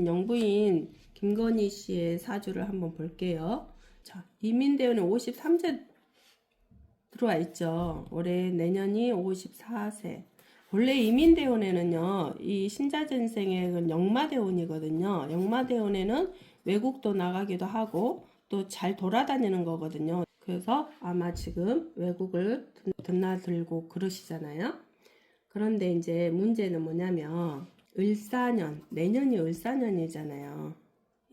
영부인 김건희 씨의 사주를 한번 볼게요. 자, 이민대원에 53세 들어와 있죠. 올해 내년이 54세. 원래 이민대원에는요, 이 신자전생의 역마대원이거든요. 역마대원에는 외국도 나가기도 하고 또 잘 돌아다니는 거거든요. 그래서 아마 지금 외국을 드나들고 그러시잖아요. 그런데 이제 문제는 뭐냐면 을사년, 내년이 을사년이잖아요.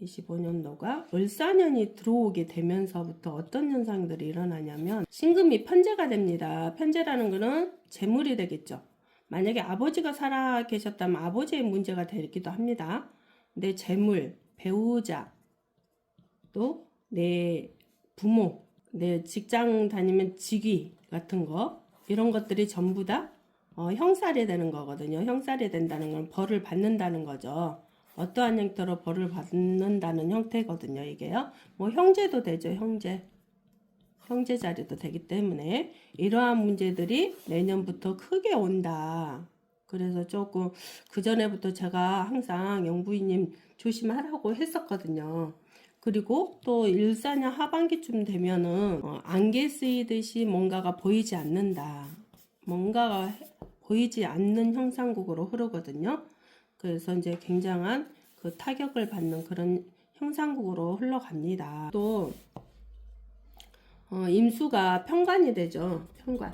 25년도가 을사년이 들어오게 되면서부터 어떤 현상들이 일어나냐면 신금이 편재가 됩니다. 편재라는 거는 재물이 되겠죠. 만약에 아버지가 살아 계셨다면 아버지의 문제가 되기도 합니다. 내 재물, 배우자, 또 내 부모, 내 직장 다니면 직위 같은 거, 이런 것들이 전부 다 형살이 되는 거거든요. 형살이 된다는 건 벌을 받는다는 거죠. 어떠한 형태로 벌을 받는다는 형태거든요. 이게요. 뭐 형제도 되죠. 형제 자리도 되기 때문에 이러한 문제들이 내년부터 크게 온다. 그래서 조금 그 전에부터 제가 항상 영부인님 조심하라고 했었거든요. 그리고 또 일사년 하반기쯤 되면은 안개 쓰이듯이 뭔가가 보이지 않는다. 뭔가가 보이지 않는 형상국으로 흐르거든요. 그래서 이제 굉장한 그 타격을 받는 그런 형상국으로 흘러갑니다. 또 임수가 편관이 되죠. 편관.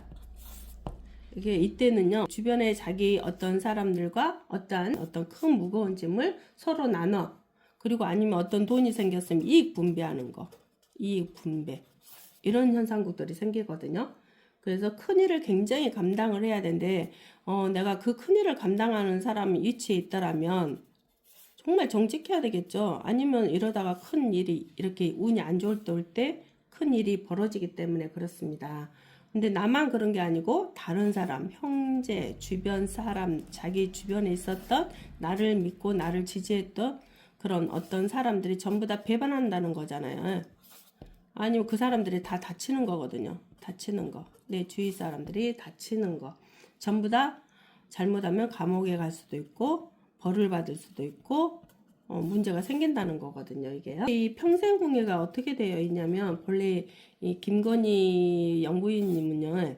이게 이때는요, 주변에 자기 어떤 사람들과 어떤 큰 무거운 짐을 서로 나눠, 그리고 아니면 어떤 돈이 생겼으면 이익 분배하는 거, 이익 분배, 이런 현상국들이 생기거든요. 그래서 큰일을 굉장히 감당을 해야 되는데 내가 그 큰일을 감당하는 사람 위치에 있더라면 정말 정직해야 되겠죠. 아니면 이러다가 큰 일이 이렇게 운이 안 좋을 때 올 때 큰 일이 벌어지기 때문에 그렇습니다. 근데 나만 그런 게 아니고 다른 사람, 형제, 주변 사람, 자기 주변에 있었던 나를 믿고 나를 지지했던 그런 어떤 사람들이 전부 다 배반한다는 거잖아요. 아니면 그 사람들이 다 다치는 거거든요. 다치는 거. 내 주위 사람들이 다치는 거. 전부 다 잘못하면 감옥에 갈 수도 있고 벌을 받을 수도 있고 문제가 생긴다는 거거든요. 이게요. 이 평생궁예가 어떻게 되어 있냐면 본래 이 김건희 영부인님은요.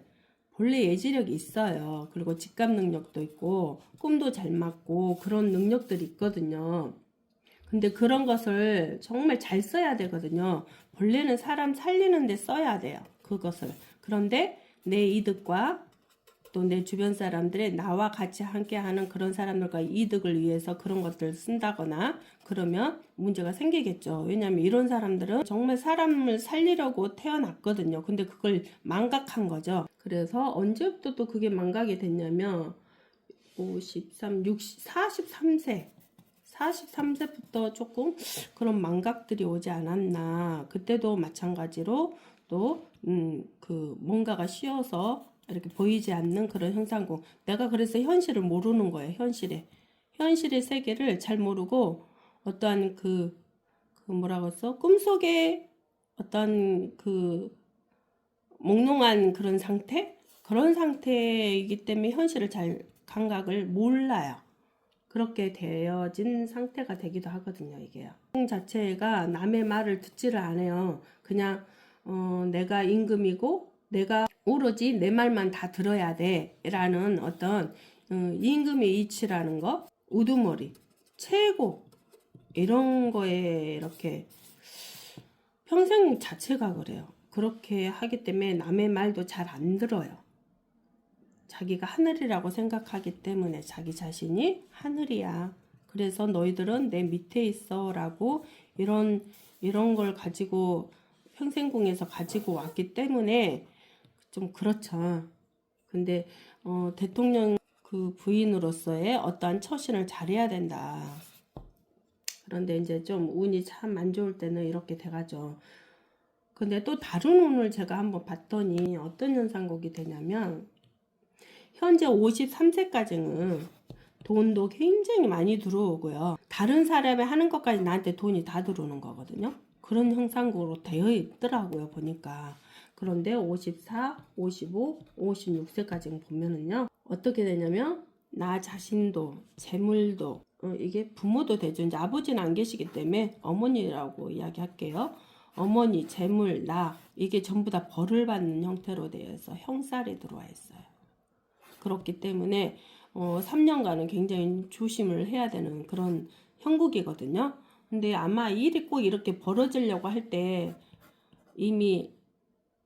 본래 예지력이 있어요. 그리고 직감 능력도 있고 꿈도 잘 맞고 그런 능력들이 있거든요. 근데 그런 것을 정말 잘 써야 되거든요. 본래는 사람 살리는 데 써야 돼요. 그것을. 그런데 내 이득과 또 내 주변 사람들의 나와 같이 함께하는 그런 사람들과 이득을 위해서 그런 것들을 쓴다거나 그러면 문제가 생기겠죠. 왜냐하면 이런 사람들은 정말 사람을 살리려고 태어났거든요. 근데 그걸 망각한 거죠. 그래서 언제부터 또 그게 망각이 됐냐면 53, 60, 43세부터 조금 그런 망각들이 오지 않았나. 그때도 마찬가지로 또 그 뭔가가 씌어서 이렇게 보이지 않는 그런 현상국. 내가 그래서 현실을 모르는 거예요. 현실의 세계를 잘 모르고 어떠한 그 뭐라고 써? 꿈속에 어떤 그 몽롱한 그런 상태? 그런 상태이기 때문에 현실을 잘 감각을 몰라요. 그렇게 되어진 상태가 되기도 하거든요. 이게요. 자체가 남의 말을 듣지를 않아요. 그냥 내가 임금이고 내가 오로지 내 말만 다 들어야 돼 라는 어떤 임금의 이치라는 거, 우두머리, 최고 이런 거에 이렇게 평생 자체가 그래요. 그렇게 하기 때문에 남의 말도 잘 안 들어요. 자기가 하늘이라고 생각하기 때문에 자기 자신이 하늘이야. 그래서 너희들은 내 밑에 있어 라고 이런 걸 가지고 평생궁에서 가지고 왔기 때문에 좀 그렇죠. 근데 대통령 그 부인으로서의 어떠한 처신을 잘해야 된다. 그런데 이제 좀 운이 참 안 좋을 때는 이렇게 돼가죠. 근데 또 다른 운을 제가 한번 봤더니 어떤 현상국이 되냐면 현재 53세까지는 돈도 굉장히 많이 들어오고요. 다른 사람이 하는 것까지 나한테 돈이 다 들어오는 거거든요. 그런 형상으로 되어 있더라고요. 보니까. 그런데 54, 55, 56세까지 보면은요. 어떻게 되냐면 나 자신도 재물도 이게 부모도 되죠. 이제 아버지는 안 계시기 때문에 어머니라고 이야기할게요. 어머니, 재물, 나 이게 전부 다 벌을 받는 형태로 되어 서 형살이 들어와 있어요. 그렇기 때문에 3년간은 굉장히 조심을 해야 되는 그런 형국이거든요. 근데 아마 일이 꼭 이렇게 벌어지려고 할 때 이미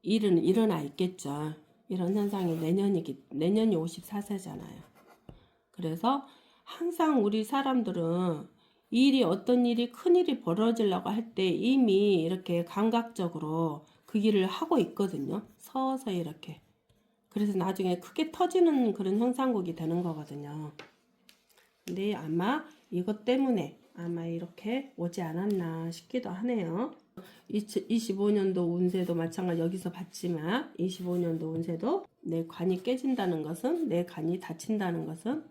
일은 일어나 있겠죠. 이런 현상이 내년이 54세잖아요. 그래서 항상 우리 사람들은 어떤 일이 큰 일이 벌어지려고 할 때 이미 이렇게 감각적으로 그 일을 하고 있거든요. 서서히 이렇게. 그래서 나중에 크게 터지는 그런 형상국이 되는 거거든요. 근데 아마 이것 때문에 아마 이렇게 오지 않았나 싶기도 하네요. 25년도 운세도 마찬가지 여기서 봤지만 25년도 운세도 내 관이 깨진다는 것은 내 관이 다친다는 것은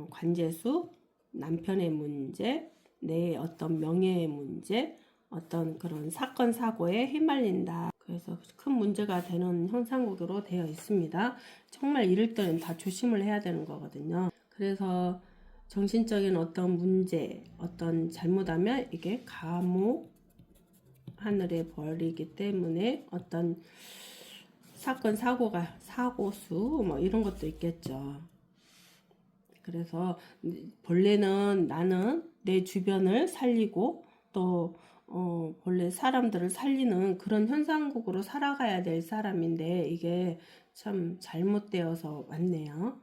관재수, 남편의 문제, 내 어떤 명예의 문제, 어떤 그런 사건 사고에 휘말린다. 그래서 큰 문제가 되는 형상국으로 되어 있습니다. 정말 이럴 때는 다 조심을 해야 되는 거거든요. 그래서 정신적인 어떤 문제, 어떤 잘못하면 이게 감옥, 하늘의 벌이기 때문에 어떤 사건 사고수 뭐 이런 것도 있겠죠. 그래서 본래는 나는 내 주변을 살리고 또 본래 사람들을 살리는 그런 현상국으로 살아가야 될 사람인데 이게 참 잘못되어서 왔네요.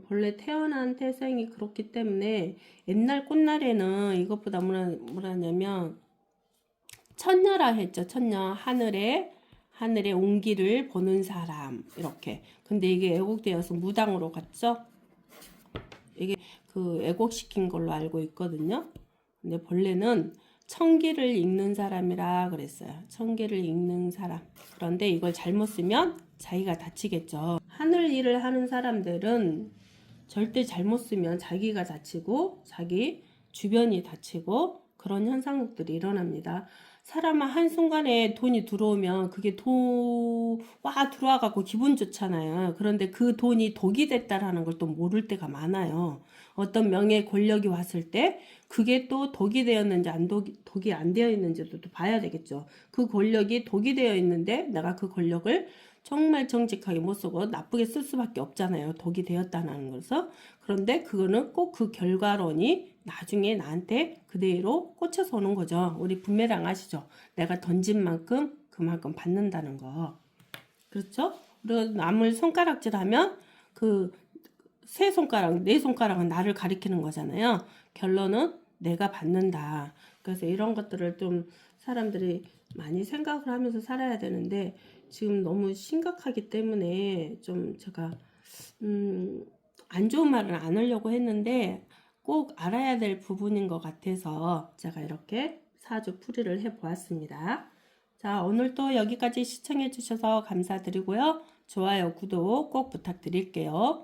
본래 태어난 태생이 그렇기 때문에 옛날 꽃날에는 이것보다 뭐라냐면 천녀라 했죠. 천녀 하늘의 온기를 보는 사람 이렇게. 근데 이게 왜곡되어서 무당으로 갔죠. 이게 그 왜곡시킨 걸로 알고 있거든요. 근데 본래는 천기를 읽는 사람이라 그랬어요. 천기를 읽는 사람. 그런데 이걸 잘못 쓰면 자기가 다치겠죠. 하늘 일을 하는 사람들은 절대 잘못 쓰면 자기가 다치고 자기 주변이 다치고 그런 현상들이 일어납니다. 사람은 한순간에 돈이 들어오면 그게 들어와갖고 기분 좋잖아요. 그런데 그 돈이 독이 됐다라는 걸 또 모를 때가 많아요. 어떤 명예 권력이 왔을 때 그게 또 독이 되었는지 독이 안 되어 있는지도 또 봐야 되겠죠. 그 권력이 독이 되어 있는데 내가 그 권력을 정말 정직하게 못 쓰고 나쁘게 쓸 수밖에 없잖아요. 독이 되었다는 것은. 그런데 그거는 꼭 그 결과론이 나중에 나한테 그대로 꽂혀서 오는 거죠. 우리 부메랑 아시죠? 내가 던진 만큼 그만큼 받는다는 거. 그렇죠? 그리고 남을 손가락질하면 그 세 손가락, 네 손가락은 나를 가리키는 거잖아요. 결론은 내가 받는다. 그래서 이런 것들을 좀 사람들이 많이 생각을 하면서 살아야 되는데 지금 너무 심각하기 때문에 좀 제가 안 좋은 말은 안 하려고 했는데 꼭 알아야 될 부분인 것 같아서 제가 이렇게 사주 풀이를 해 보았습니다. 자, 오늘도 여기까지 시청해 주셔서 감사드리고요. 좋아요, 구독 꼭 부탁드릴게요.